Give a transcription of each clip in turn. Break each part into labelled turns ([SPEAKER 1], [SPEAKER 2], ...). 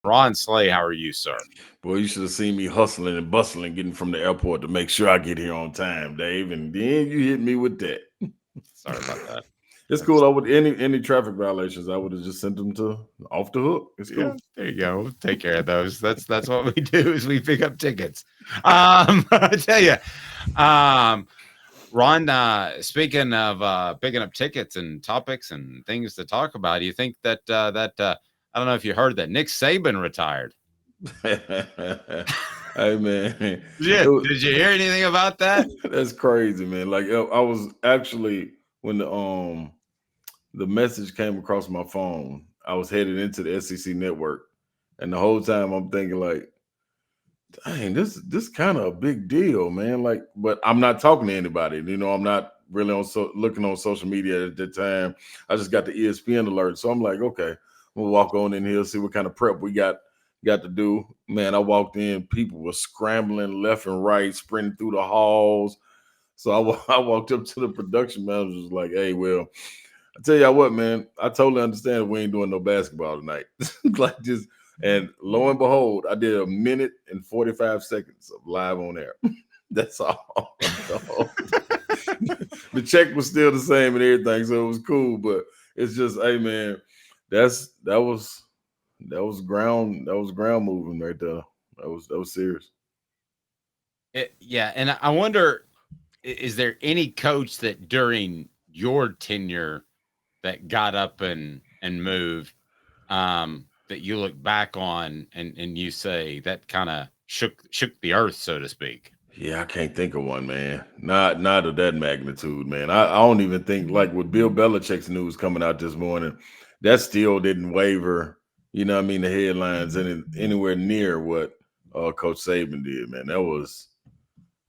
[SPEAKER 1] Ron Slay, how are you, sir?
[SPEAKER 2] Boy, you should have seen me hustling and bustling getting from the airport to make sure I get here on time, Dave. And then you hit me with that.
[SPEAKER 1] Sorry about that.
[SPEAKER 2] It's cool. I would any traffic violations, I would have just sent them to off the hook. It's
[SPEAKER 1] Yeah,
[SPEAKER 2] cool.
[SPEAKER 1] there you go. We'll take care of those. That's what we do is we pick up tickets. I tell you, Ron. Speaking of picking up tickets and topics and things to talk about, do you think that I don't know if you heard that Nick Saban retired?
[SPEAKER 2] Hey man,
[SPEAKER 1] Yeah, did you hear anything about that?
[SPEAKER 2] that's crazy, man. Like I was actually when the message came across my phone, I was headed into the SEC network, and the whole time I'm thinking like, dang, this kind of a big deal, man. Like, but I'm not talking to anybody. I'm not really looking on social media at that time. I just got the ESPN alert, so I'm like, okay, we'll walk on in here, see what kind of prep we got to do. Man, I walked in, people were scrambling left and right, sprinting through the halls. So I walked up to the production manager, was like, hey, well, I tell y'all what, man, I totally understand we ain't doing no basketball tonight. Like just and lo and behold, I did a minute and 45 seconds of live on air. That's all. The check was still the same and everything, so it was cool. But it's just, hey man, that was ground moving right there. That was serious.
[SPEAKER 1] Yeah, and I wonder, is there any coach that during your tenure that got up and moved, that you look back on and you say that kind of shook the earth, so to speak?
[SPEAKER 2] Yeah, I can't think of one, man. Not of that magnitude, man. I don't even think like with Bill Belichick's news coming out this morning, that still didn't waver. You know what I mean? The headlines anywhere near what Coach Saban did, man.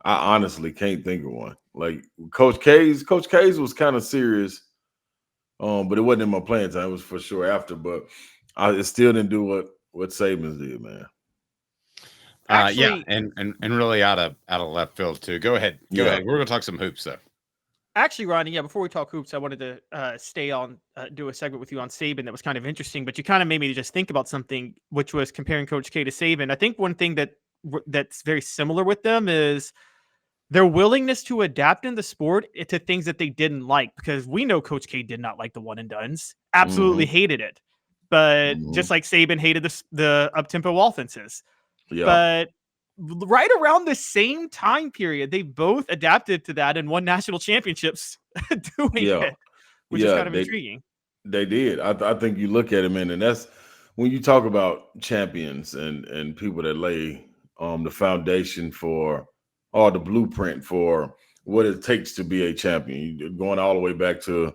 [SPEAKER 2] I honestly can't think of one. Like Coach K's was kind of serious, but it wasn't in my playing time. It was for sure after, but it still didn't do what Saban's did, man.
[SPEAKER 1] Yeah,
[SPEAKER 3] Actually,
[SPEAKER 1] and really out of left field too. Go ahead, go
[SPEAKER 2] Yeah.
[SPEAKER 1] ahead. We're gonna talk some hoops though.
[SPEAKER 3] actually, Ronnie, yeah, before we talk hoops, I wanted to stay on, do a segment with you on Saban that was kind of interesting, but you kind of made me just think about something, which was comparing Coach K to Saban. I think one thing that's very similar with them is their willingness to adapt in the sport to things that they didn't like, because we know Coach K did not like the one and dones, absolutely
[SPEAKER 2] Hmm.
[SPEAKER 3] hated it. But
[SPEAKER 2] Hmm.
[SPEAKER 3] just like Saban hated the up tempo offenses.
[SPEAKER 2] Yeah.
[SPEAKER 3] But right around the same time period, they both adapted to that and won national championships doing
[SPEAKER 2] Yeah.
[SPEAKER 3] it, which is
[SPEAKER 2] Yeah.
[SPEAKER 3] kind of
[SPEAKER 2] They
[SPEAKER 3] intriguing.
[SPEAKER 2] They did. I think you look at it, man, and that's when you talk about champions and people that lay the foundation for or the blueprint for what it takes to be a champion. Going all the way back to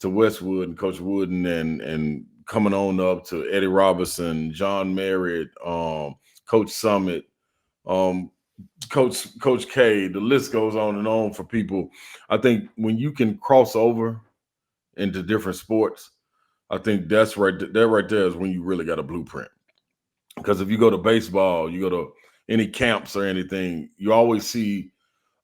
[SPEAKER 2] Westwood and Coach Wooden and coming on up to Eddie Robinson, John Merritt, Coach Summit, um, Coach K. The list goes on and on for people. I think when you can cross over into different sports, I think that right there is when you really got a blueprint. Because if you go to baseball, you go to any camps or anything, you always see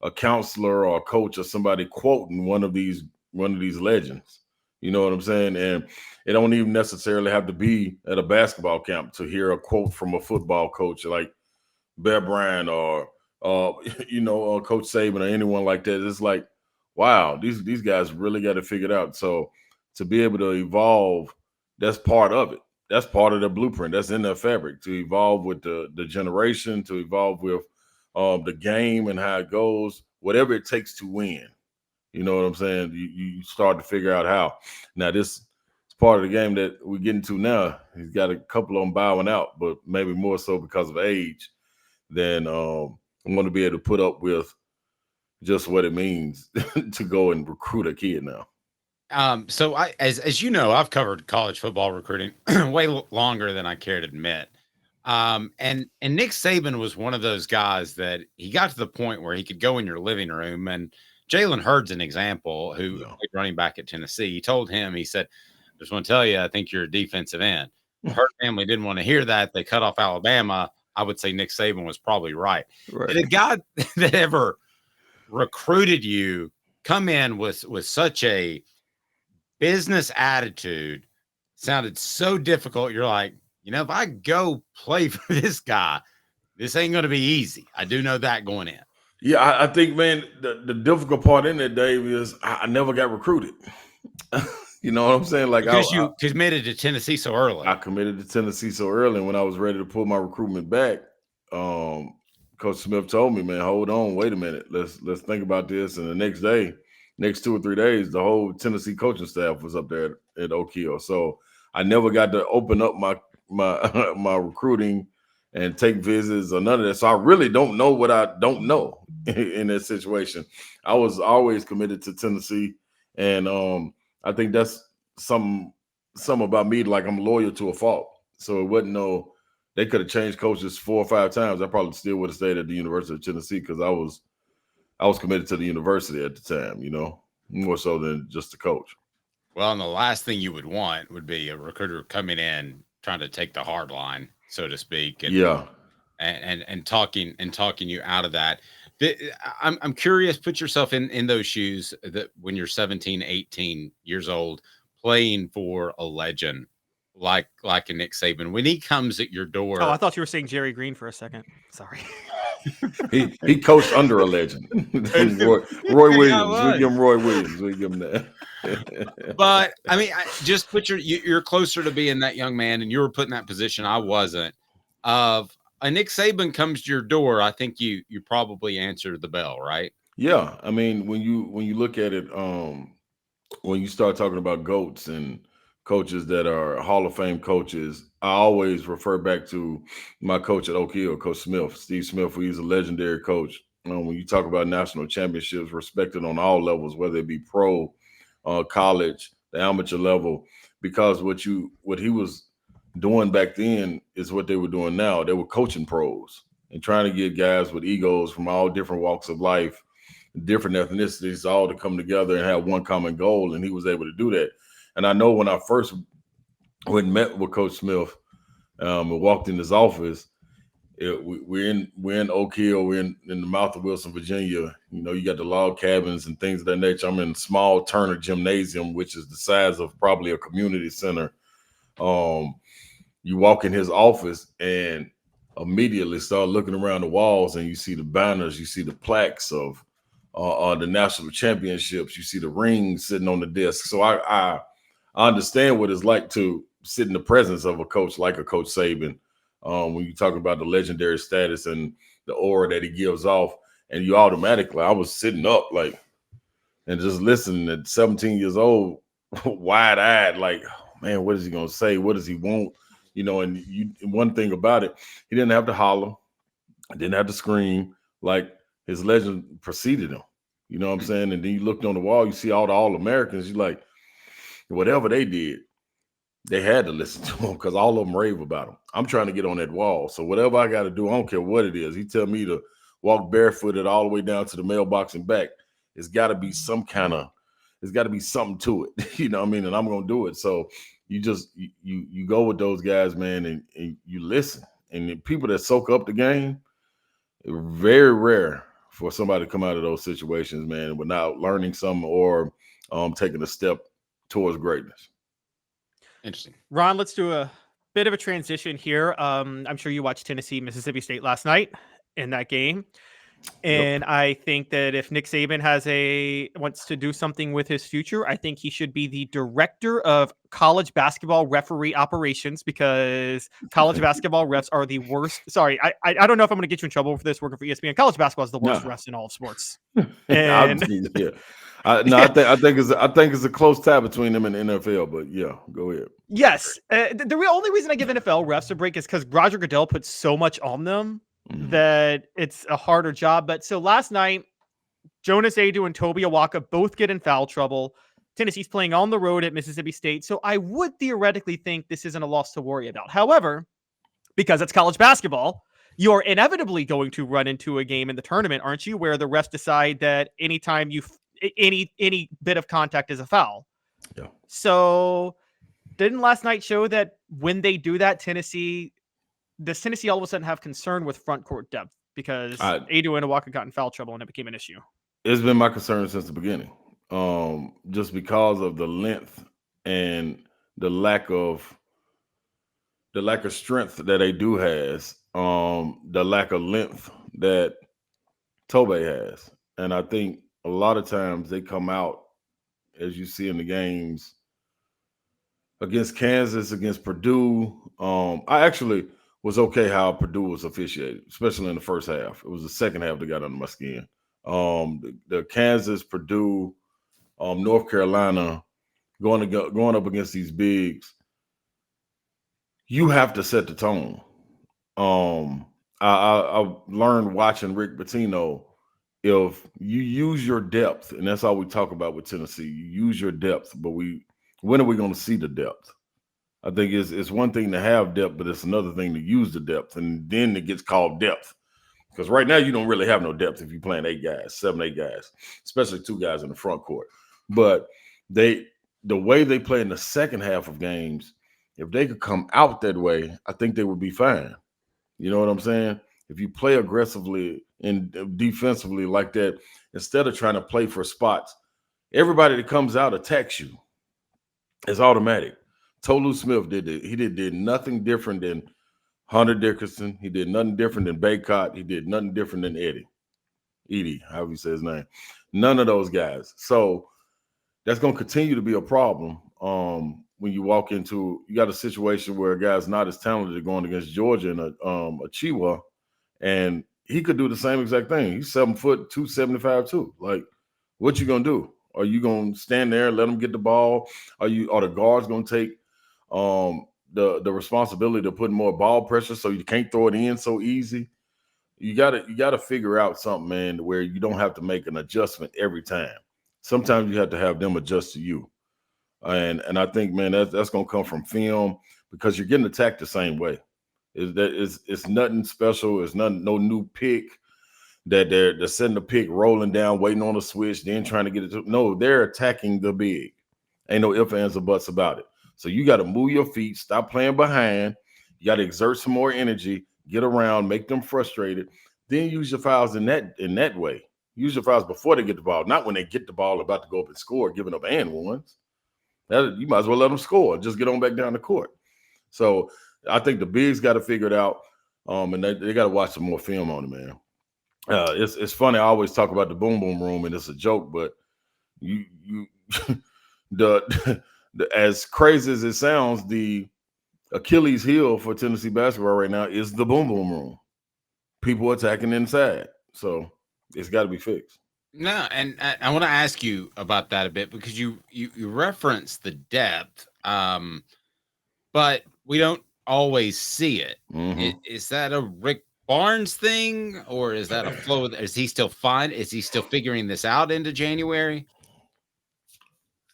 [SPEAKER 2] a counselor or a coach or somebody quoting one of these legends. You know what I'm saying? And it don't even necessarily have to be at a basketball camp to hear a quote from a football coach like Bear Bryant or Coach Saban or anyone like that. It's like, wow, these guys really got it figured out. So to be able to evolve, that's part of it. That's part of the blueprint. That's in their fabric to evolve with the generation, to evolve with the game and how it goes, whatever it takes to win. You know what I'm saying? You start to figure out how. Now this is part of the game that we're getting to now. He's got a couple of them bowing out, but maybe more so because of age than I'm going to be able to put up with just what it means to go and recruit a kid now.
[SPEAKER 1] So as you know, I've covered college football recruiting way longer than I care to admit. And Nick Saban was one of those guys that he got to the point where he could go in your living room, and Jalen Hurd's an example who
[SPEAKER 2] Yeah.
[SPEAKER 1] played running back at Tennessee. He told him, he said, just want to tell you, I think you're a defensive end. The Hurd family didn't want to hear that. They cut off Alabama. I would say Nick Saban was probably right.
[SPEAKER 2] Right.
[SPEAKER 1] Did a guy that ever recruited you come in with such a business attitude, sounded so difficult, you're like, if I go play for this guy, this ain't going to be easy. I do know that going in.
[SPEAKER 2] Yeah, I think, man, the difficult part in that, Dave, is I never got recruited. You know what I'm saying? Like,
[SPEAKER 1] because you committed to Tennessee so early.
[SPEAKER 2] I committed to Tennessee so early, and when I was ready to pull my recruitment back, Coach Smith told me, man, hold on, wait a minute. Let's think about this. And the next 2 or 3 days, the whole Tennessee coaching staff was up there at Oak Hill. So I never got to open up my my recruiting and take visits or none of that. So I really don't know what I don't know in that situation. I was always committed to Tennessee, and I think that's something about me, like I'm loyal to a fault. So it wasn't they could have changed coaches 4 or 5 times. I probably still would have stayed at the University of Tennessee because I was committed to the university at the time, more so than just the coach.
[SPEAKER 1] Well, and the last thing you would want would be a recruiter coming in trying to take the hard line, so to speak. And talking you out of that. I'm curious, put yourself in those shoes that when you're 17, 18 years old, playing for a legend like a Nick Saban, when he comes at your door.
[SPEAKER 3] Oh, I thought you were saying Jerry Green for a second. Sorry.
[SPEAKER 2] he coached under a legend. Roy Williams. We give him Roy Williams. We give him that.
[SPEAKER 1] But I mean, just put you're closer to being that young man, and you were put in that position. I wasn't. Of a Nick Saban comes to your door, I think you probably answer the bell, right?
[SPEAKER 2] Yeah, I mean, when you look at it, when you start talking about GOATs and coaches that are Hall of Fame coaches, I always refer back to my coach at Oak Hill, Coach Smith, Steve Smith. He's a legendary coach. When you talk about national championships, respected on all levels, whether it be pro, college, the amateur level, because what he was doing back then is what they were doing now. They were coaching pros and trying to get guys with egos from all different walks of life, different ethnicities, all to come together and have one common goal. And he was able to do that. And I know when I first went and met with Coach Smith and walked in his office, we're in Oak Hill, we're in the mouth of Wilson, Virginia. You got the log cabins and things of that nature. I'm in small Turner Gymnasium, which is the size of probably a community center. You walk in his office and immediately start looking around the walls, and you see the banners, you see the plaques of the national championships, you see the rings sitting on the desk. So I understand what it's like to sit in the presence of a coach like a Coach Saban. When you talk about the legendary status and the aura that he gives off, and you automatically, I was sitting up and just listening at 17 years old, wide-eyed, like, man, what is he going to say? What does he want? And one thing about it, he didn't have to holler, didn't have to scream, like his legend preceded him. You know what I'm saying? And then you looked on the wall, you see all the All-Americans, you're like, whatever they did, they had to listen to him because all of them rave about him. I'm trying to get on that wall. So whatever I got to do, I don't care what it is. He tell me to walk barefooted all the way down to the mailbox and back. It's got to be something to it. You know what I mean? And I'm going to do it. So you just, you go with those guys, man, and you listen. And the people that soak up the game, very rare for somebody to come out of those situations, man, without learning something or taking a step towards greatness.
[SPEAKER 1] Interesting.
[SPEAKER 3] Ron, let's do a bit of a transition here. I'm sure you watched Tennessee, Mississippi State last night in that game. And yep. I think that if Nick Saban wants to do something with his future, I think he should be the director of college basketball referee operations, because college basketball refs are the worst. Sorry, I don't know if I'm going to get you in trouble for this working for ESPN. College basketball is the worst refs in all of sports. And
[SPEAKER 2] I think it's a close tie between them and the NFL, but yeah, go ahead.
[SPEAKER 3] Yes. The only reason I give NFL refs a break is because Roger Goodell puts so much on them that it's a harder job. But so last night, Jonas Adu and Toby Awaka both get in foul trouble. Tennessee's playing on the road at Mississippi State. So I would theoretically think this isn't a loss to worry about. However, because it's college basketball, you're inevitably going to run into a game in the tournament, aren't you, where the refs decide that anytime any bit of contact is a foul.
[SPEAKER 2] Yeah.
[SPEAKER 3] So didn't last night show that when they do that, does Tennessee all of a sudden have concern with front court depth because Adu and Awaka got in foul trouble and it became an issue?
[SPEAKER 2] It's been my concern since the beginning, just because of the length and the lack of the lack of strength that they do has, the lack of length that Tobe has. And I think a lot of times they come out, as you see in the games against Kansas, against Purdue. I actually was okay how Purdue was officiated, especially in the first half. It was the second half that got under my skin. The Kansas, Purdue, North Carolina, going up against these bigs, you have to set the tone. I learned watching Rick Pitino, if you use your depth, and that's all we talk about with Tennessee, you use your depth, but when are we going to see the depth? I think it's one thing to have depth, but it's another thing to use the depth, and then it gets called depth. Because right now you don't really have no depth if you're playing 7, 8 guys, especially 2 guys in the front court. But the way they play in the second half of games, if they could come out that way, I think they would be fine. You know what I'm saying? If you play aggressively and defensively like that, instead of trying to play for spots, everybody that comes out attacks you. It's automatic. Tolu Smith did it. He did nothing different than Hunter Dickerson. He did nothing different than Baycott. He did nothing different than Edie, however you say his name. None of those guys. So that's going to continue to be a problem when you walk into, you got a situation where a guy's not as talented going against Georgia and a Chihuahua, and he could do the same exact thing. He's 7 foot, 275 too. Like, what you going to do? Are you going to stand there and let him get the ball? Are the guards going to take the responsibility to put more ball pressure so you can't throw it in so easy? You gotta figure out something, man, where you don't have to make an adjustment every time. Sometimes you have to have them adjust to you. And I think, man, that's gonna come from film, because you're getting attacked the same way. It's nothing special. It's no new pick that they're setting the pick, rolling down, waiting on a switch, then trying to get it. No, they're attacking the big. Ain't no ifs, ands, or buts about it. So you got to move your feet, stop playing behind. You got to exert some more energy, get around, make them frustrated. Then use your fouls in that way. Use your fouls before they get the ball, not when they get the ball about to go up and score, giving up and ones. You might as well let them score. Just get on back down the court. So I think the bigs got to figure it out, and they got to watch some more film on it, man. It's funny. I always talk about the boom boom room, and it's a joke, but you as crazy as it sounds, the Achilles heel for Tennessee basketball right now is the boom boom room. People attacking inside, so it's got to be fixed.
[SPEAKER 1] No, and I want to ask you about that a bit, because you reference the depth, but we don't always see it.
[SPEAKER 2] Mm-hmm.
[SPEAKER 1] Is that a Rick Barnes thing, or is that a flow? Is he still fine? Is he still figuring this out into January?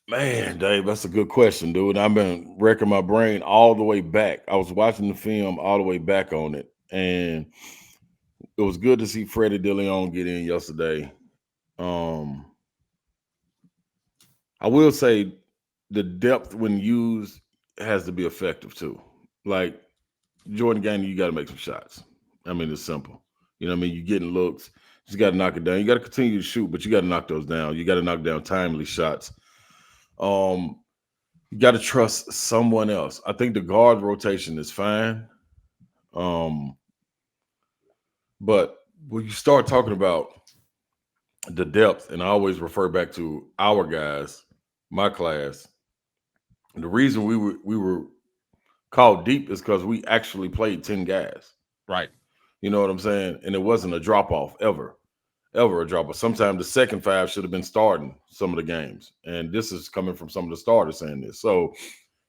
[SPEAKER 2] Man, Dave, that's a good question, dude. I've been wrecking my brain all the way back. I was watching the film all the way back on it, and it was good to see Freddie DeLeon get in yesterday. I will say the depth when used has to be effective too. Like Jordan Gainey, you got to make some shots. I mean, it's simple. You know what I mean? You're getting looks. You just got to knock it down. You got to continue to shoot, but you got to knock those down. You got to knock down timely shots. You got to trust someone else. I think the guard rotation is fine. But when you start talking about the depth, and I always refer back to our guys, my class, the reason we were called deep is because we actually played 10 guys.
[SPEAKER 1] Right.
[SPEAKER 2] You know what I'm saying? And it wasn't a drop-off ever a drop-off. Sometimes the second 5 should have been starting some of the games. And this is coming from some of the starters saying this. So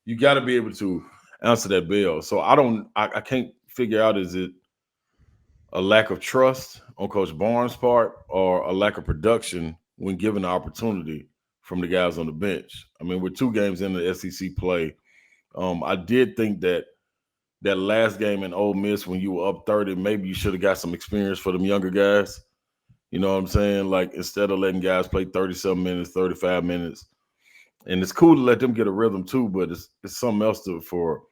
[SPEAKER 2] you got to be able to answer that bell. So I can't figure out, is it a lack of trust on Coach Barnes' part, or a lack of production when given the opportunity from the guys on the bench? I mean, we're 2 games into the SEC play. I did think that last game in Ole Miss, when you were up 30, maybe you should have got some experience for them younger guys. You know what I'm saying? Like, instead of letting guys play 30-some minutes, 35 minutes. And it's cool to let them get a rhythm too, but it's something else for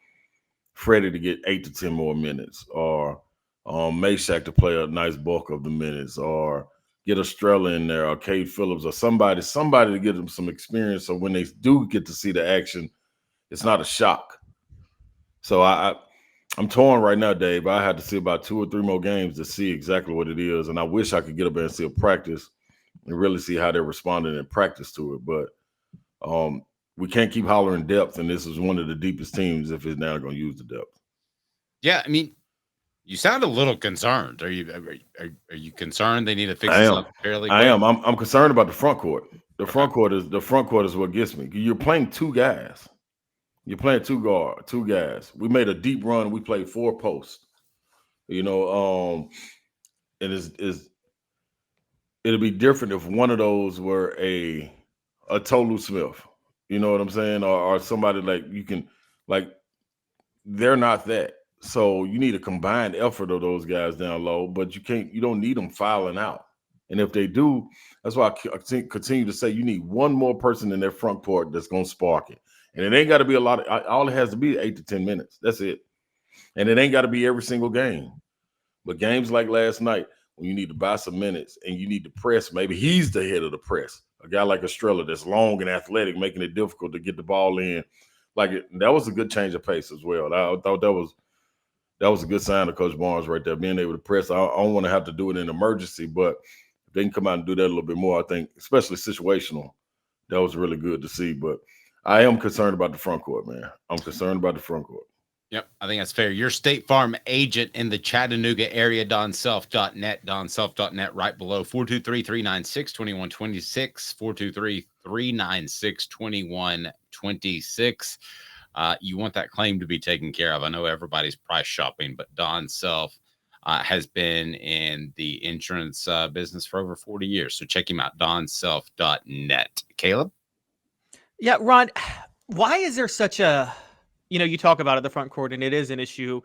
[SPEAKER 2] Freddie to get 8 to 10 more minutes, or Meshack to play a nice bulk of the minutes, or get Estrella in there, or Cade Phillips, or somebody to get them some experience, so when they do get to see the action, it's not a shock. So I'm torn right now, Dave. I had to see about 2 or 3 more games to see exactly what it is, and I wish I could get up there and see a practice and really see how they're responding in practice to it. But we can't keep hollering depth, and this is one of the deepest teams if it's now going to use the depth.
[SPEAKER 1] Yeah, I mean, you sound a little concerned. Are you concerned they need to fix this up fairly quick?
[SPEAKER 2] I am. I'm concerned about the front court. The front court is what gets me. You're playing 2 guys. You're playing 2 guys. We made a deep run. We played 4 posts. And it'll be different if one of those were a Tolu Smith. You know what I'm saying? Or somebody they're not that. So you need a combined effort of those guys down low, but you don't need them filing out. And if they do, that's why I continue to say you need one more person in their front court that's going to spark it. And it ain't got to be a lot. All it has to be 8 to 10 minutes. That's it. And it ain't got to be every single game. But games like last night, when you need to buy some minutes and you need to press, maybe he's the head of the press. A guy like Estrella that's long and athletic, making it difficult to get the ball in. That was a good change of pace as well. I thought that was a good sign of Coach Barnes right there, being able to press. I don't want to have to do it in emergency, but if they can come out and do that a little bit more, I think, especially situational, that was really good to see. But I am concerned about the front court, man. I'm concerned about the front court.
[SPEAKER 1] Yep, I think that's fair. Your State Farm agent in the Chattanooga area, donself.net, donself.net, right below 423-396-2126, 423-396-2126. You want that claim to be taken care of. I know everybody's price shopping, but Don Self has been in the insurance business for over 40 years. So check him out, donself.net. Caleb?
[SPEAKER 3] Yeah, Ron, why is there such a, you talk about it, the front court, and it is an issue.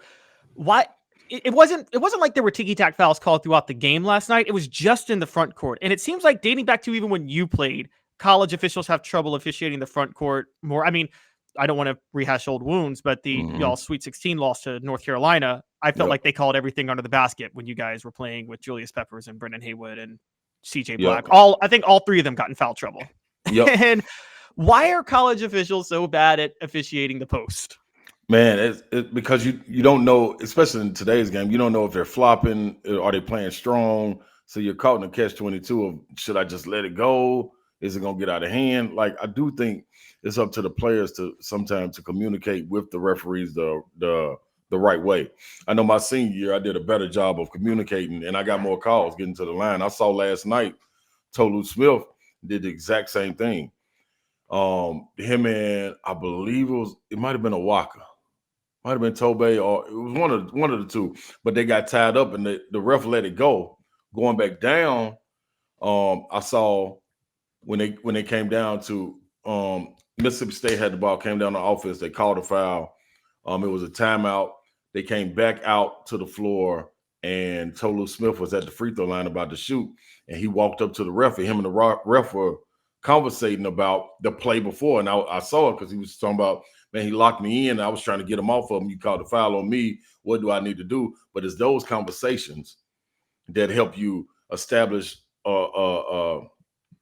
[SPEAKER 3] Why it wasn't like there were ticky-tack fouls called throughout the game last night. It was just in the front court. And it seems like dating back to even when you played, college officials have trouble officiating the front court more. I mean, I don't want to rehash old wounds, but the y'all Sweet 16 loss to North Carolina, I felt like they called everything under the basket when you guys were playing with Julius Peppers and Brendan Haywood and CJ Black. I think all 3 of them got in foul trouble. And why are college officials so bad at officiating the post?
[SPEAKER 2] Man, it's because you don't know, especially in today's game, you don't know if they're flopping, are they playing strong? So you're caught in a catch-22 of, should I just let it go? Is it going to get out of hand? I do think it's up to the players to sometimes to communicate with the referees the right way. I know my senior year, I did a better job of communicating, and I got more calls getting to the line. I saw last night, Tolu Smith did the exact same thing. Him and I believe it might have been a Waka. Might have been Tobey, or it was one of the 2, but they got tied up and the ref let it go. Going back down, I saw when they came down to Mississippi State had the ball, came down the offense, they called a foul. It was a timeout. They came back out to the floor, and Tolu Smith was at the free throw line about to shoot, and he walked up to the ref, and him and the ref were conversating about the play before, and I saw it because he was talking about, man, he locked me in. I was trying to get him off of him. You called a foul on me. What do I need to do? But it's those conversations that help you establish a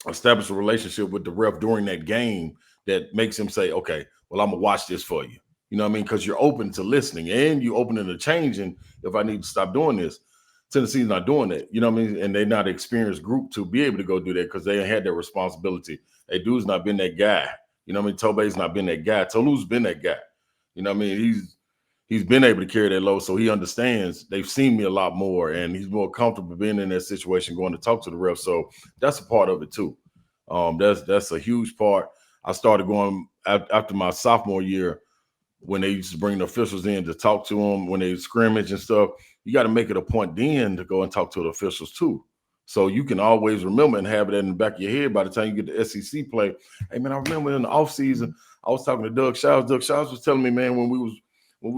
[SPEAKER 2] relationship with the ref during that game that makes him say, okay, well, I'm going to watch this for you. You know what I mean? Because you're open to listening and you're open to changing if I need to stop doing this. Tennessee's not doing that, you know what I mean? And they're not an experienced group to be able to go do that because they had their responsibility. Hey, dude's not been that guy. You know what I mean? Tobey's not been that guy. Tolu's been that guy. You know what I mean? He's been able to carry that load, so he understands. They've seen me a lot more, and he's more comfortable being in that situation, going to talk to the ref. So that's a part of it too. That's a huge part. I started going after my sophomore year when they used to bring the officials in to talk to them when they scrimmage and stuff. You got to make it a point then to go and talk to the officials too. So you can always remember and have it in the back of your head by the time you get the SEC play. Hey, man, I remember in the offseason, I was talking to Doug Showers. Doug Showers was telling me, man, when we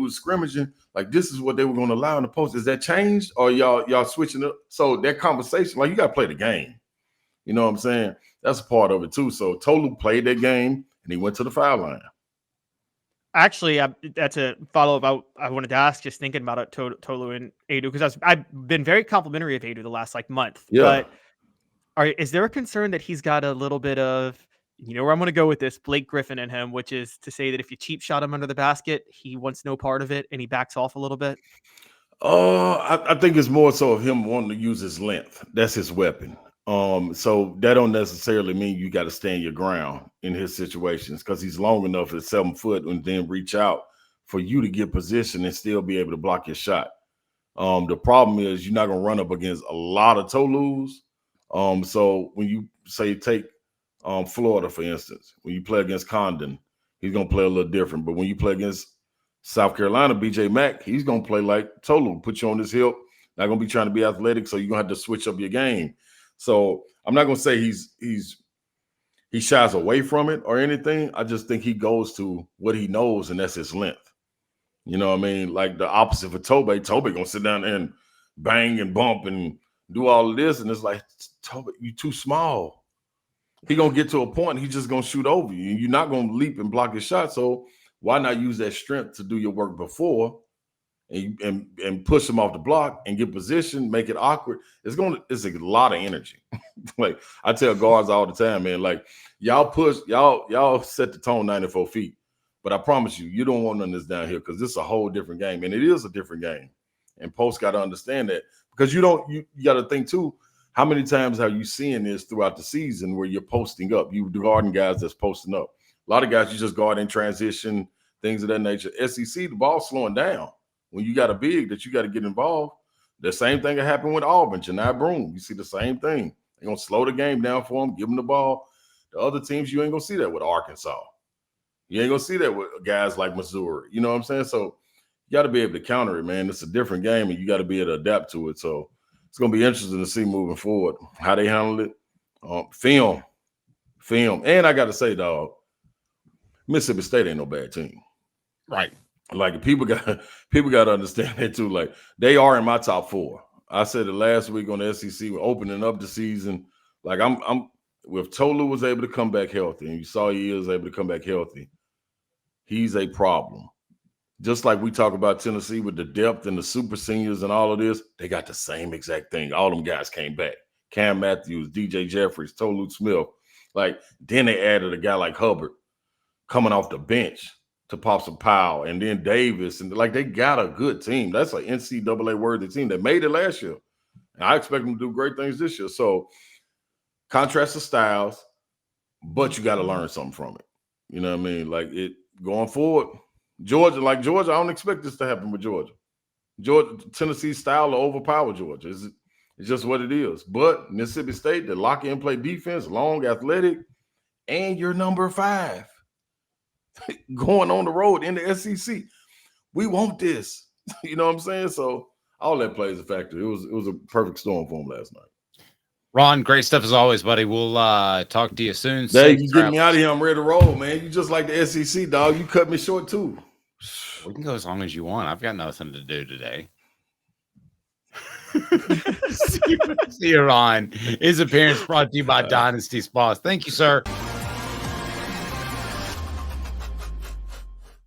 [SPEAKER 2] was scrimmaging, like this is what they were going to allow in the post. Is that changed or y'all switching up? So that conversation, like you got to play the game. You know what I'm saying? That's a part of it too. So Tolu played that game and he went to the foul line.
[SPEAKER 3] Actually, that's a follow-up I wanted to ask, just thinking about it, Tolu and Adu, because I've been very complimentary of Adu the last month. Yeah. But is there a concern that he's got a little bit of, you know where I'm going to go with this, Blake Griffin and him, which is to say that if you cheap shot him under the basket, he wants no part of it and he backs off a little bit?
[SPEAKER 2] I think it's more so of him wanting to use his length. That's his weapon. So that don't necessarily mean you got to stand your ground in his situations, because he's long enough at 7 foot and then reach out for you to get position and still be able to block your shot. The problem is you're not going to run up against a lot of Tolus. So when you say take Florida, for instance, when you play against Condon, he's going to play a little different. But when you play against South Carolina, BJ Mack, he's going to play like Tolu, put you on his hip, not going to be trying to be athletic, so you're going to have to switch up your game. So I'm not going to say he shies away from it or anything. I just think he goes to what he knows, and that's his length. You know what I mean? Like the opposite for Tobe. Tobe going to sit down and bang and bump and do all of this, and it's like, Tobe, you too small. He going to get to a point, he's just going to shoot over you. You're not going to leap and block his shot, so why not use that strength to do your work before and push him off the block and get position, make it awkward? It's a lot of energy. Like I tell guards all the time, man, like y'all set the tone 94 feet. But I promise you don't want none of this down here, because this is a whole different game. And it is a different game. And Post got to understand that, because you got to think too, how many times have you seen this throughout the season where you're posting up? You guarding guys that's posting up. A lot of guys you just guard in transition, things of that nature. SEC, the ball's slowing down. When you got a big that you got to get involved, the same thing that happened with Auburn, Janai Broome. You see the same thing. They're going to slow the game down for them, give them the ball. The other teams, you ain't going to see that with Arkansas. You ain't going to see that with guys like Missouri. You know what I'm saying? So you got to be able to counter it, man. It's a different game, and you got to be able to adapt to it. So it's going to be interesting to see moving forward how they handle it. Film. And I got to say, dog, Mississippi State ain't no bad team.
[SPEAKER 1] Right.
[SPEAKER 2] Like people got to understand that too. Like they are in my top 4. I said it last week on the SEC. We're opening up the season. Like I'm if Tolu was able to come back healthy, and you saw he is able to come back healthy, he's a problem. Just like we talk about Tennessee with the depth and the super seniors and all of this, they got the same exact thing. All them guys came back. Cam Matthews, DJ Jeffries, Tolu Smith. Like then they added a guy like Hubbard coming off the bench to pop some power, and then Davis, and like they got a good team. That's an NCAA worthy team that made it last year, and I expect them to do great things this year. So contrast the styles, but you got to learn something from it. You know what I mean? Like it going forward, Georgia, I don't expect this to happen with Georgia. Tennessee style to overpower Georgia. It's just what it is. But Mississippi State, the lock in play defense, long, athletic, and you're number 5. Going on the road in the SEC. We want this. You know what I'm saying? So all that plays a factor. It was a perfect storm for him last night.
[SPEAKER 1] Ron, great stuff as always, buddy. We'll talk to you soon.
[SPEAKER 2] Hey, you getting me out of here. I'm ready to roll, man. You just like the SEC, dog. You cut me short too.
[SPEAKER 1] We can go as long as you want. I've got nothing to do today. See you, Ron. His appearance brought to you by Dynasty Spas. Thank you, sir.